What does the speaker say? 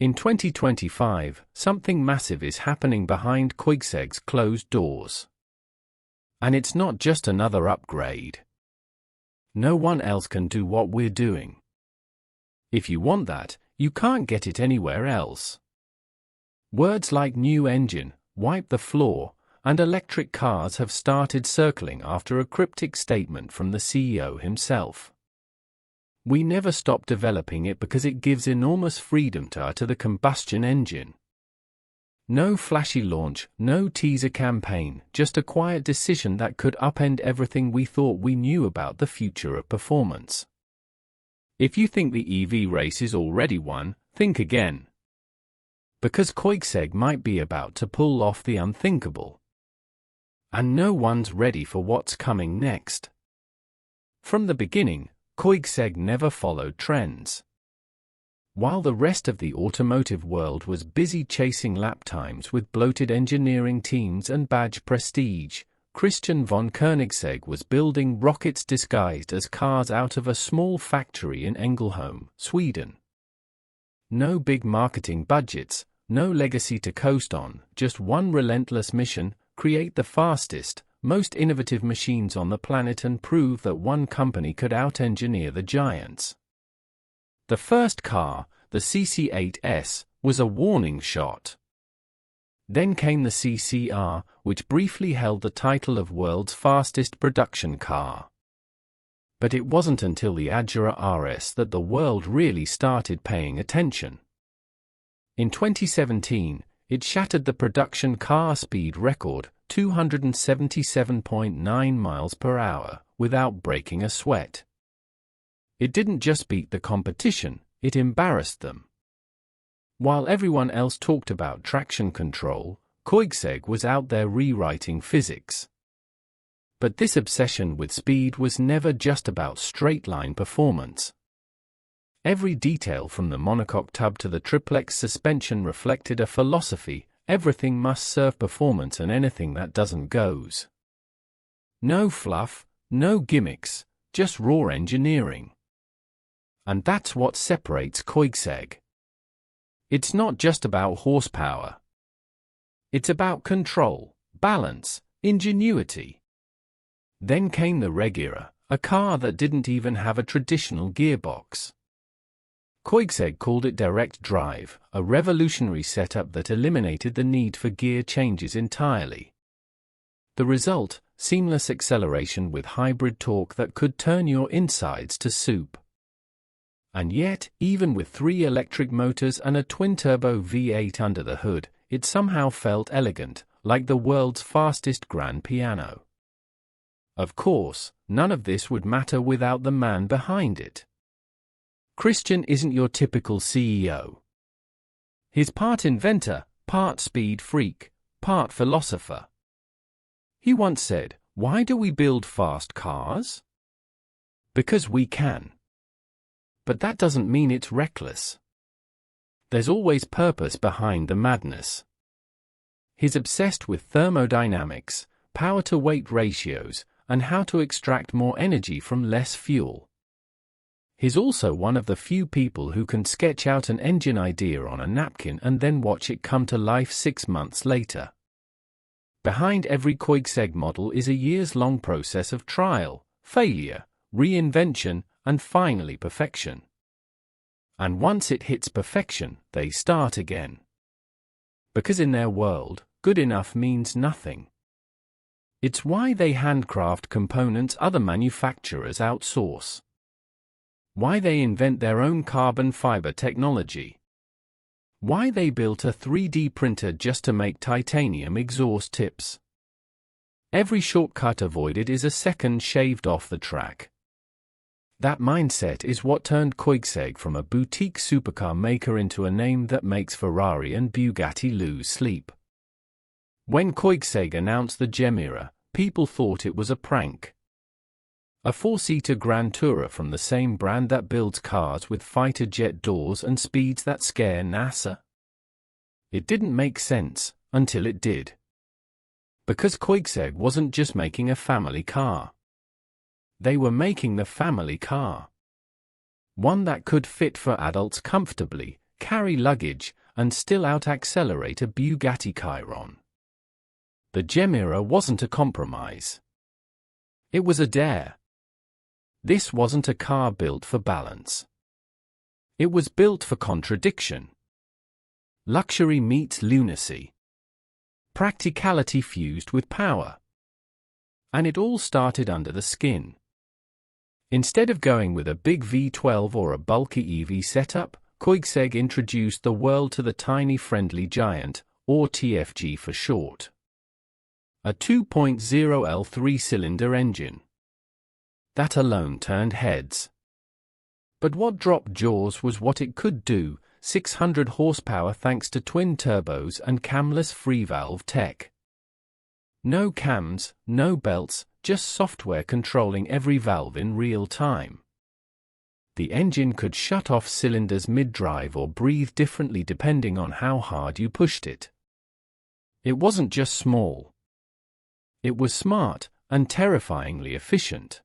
In 2025, something massive is happening behind Koenigsegg's closed doors. And it's not just another upgrade. No one else can do what we're doing. If you want that, you can't get it anywhere else. Words like new engine, wipe the floor, and electric cars have started circling after a cryptic statement from the CEO himself. We never stop developing it because it gives enormous freedom to the combustion engine. No flashy launch, no teaser campaign, just a quiet decision that could upend everything we thought we knew about the future of performance. If you think the EV race is already won, think again. Because Koenigsegg might be about to pull off the unthinkable. And no one's ready for what's coming next. From the beginning, Koenigsegg never followed trends. While the rest of the automotive world was busy chasing lap times with bloated engineering teams and badge prestige, Christian von Koenigsegg was building rockets disguised as cars out of a small factory in Ängelholm, Sweden. No big marketing budgets, no legacy to coast on, just one relentless mission: create the fastest, most innovative machines on the planet and prove that one company could out-engineer the giants. The first car, the CC8S, was a warning shot. Then came the CCR, which briefly held the title of world's fastest production car. But it wasn't until the Agera RS that the world really started paying attention. In 2017, it shattered the production car speed record, 277.9 miles per hour, without breaking a sweat. It didn't just beat the competition, it embarrassed them. While everyone else talked about traction control, Koenigsegg was out there rewriting physics. But this obsession with speed was never just about straight-line performance. Every detail from the monocoque tub to the triplex suspension reflected a philosophy: everything must serve performance and anything that doesn't goes. No fluff, no gimmicks, just raw engineering. And that's what separates Koenigsegg. It's not just about horsepower. It's about control, balance, ingenuity. Then came the Regera, a car that didn't even have a traditional gearbox. Koenigsegg called it direct drive, a revolutionary setup that eliminated the need for gear changes entirely. The result: seamless acceleration with hybrid torque that could turn your insides to soup. And yet, even with 3 electric motors and a twin-turbo V8 under the hood, it somehow felt elegant, like the world's fastest grand piano. Of course, none of this would matter without the man behind it. Christian isn't your typical CEO. He's part inventor, part speed freak, part philosopher. He once said, "Why do we build fast cars? Because we can." But that doesn't mean it's reckless. There's always purpose behind the madness. He's obsessed with thermodynamics, power-to-weight ratios, and how to extract more energy from less fuel. He's also one of the few people who can sketch out an engine idea on a napkin and then watch it come to life 6 months later. Behind every Koenigsegg model is a years-long process of trial, failure, reinvention, and finally perfection. And once it hits perfection, they start again. Because in their world, good enough means nothing. It's why they handcraft components other manufacturers outsource. Why they invent their own carbon fiber technology. Why they built a 3D printer just to make titanium exhaust tips. Every shortcut avoided is a second shaved off the track. That mindset is what turned Koenigsegg from a boutique supercar maker into a name that makes Ferrari and Bugatti lose sleep. When Koenigsegg announced the Gemera, people thought it was a prank. A 4-seater Grand Tourer from the same brand that builds cars with fighter jet doors and speeds that scare NASA? It didn't make sense, until it did. Because Koenigsegg wasn't just making a family car. They were making the family car. One that could fit for adults comfortably, carry luggage, and still out-accelerate a Bugatti Chiron. The Gemera wasn't a compromise. It was a dare. This wasn't a car built for balance. It was built for contradiction. Luxury meets lunacy. Practicality fused with power. And it all started under the skin. Instead of going with a big V12 or a bulky EV setup, Koenigsegg introduced the world to the tiny friendly giant, or TFG for short. A 2.0L three-cylinder engine. That alone turned heads. But what dropped jaws was what it could do: 600 horsepower thanks to twin turbos and camless free-valve tech. No cams, no belts, just software controlling every valve in real time. The engine could shut off cylinders mid-drive or breathe differently depending on how hard you pushed it. It wasn't just small. It was smart and terrifyingly efficient.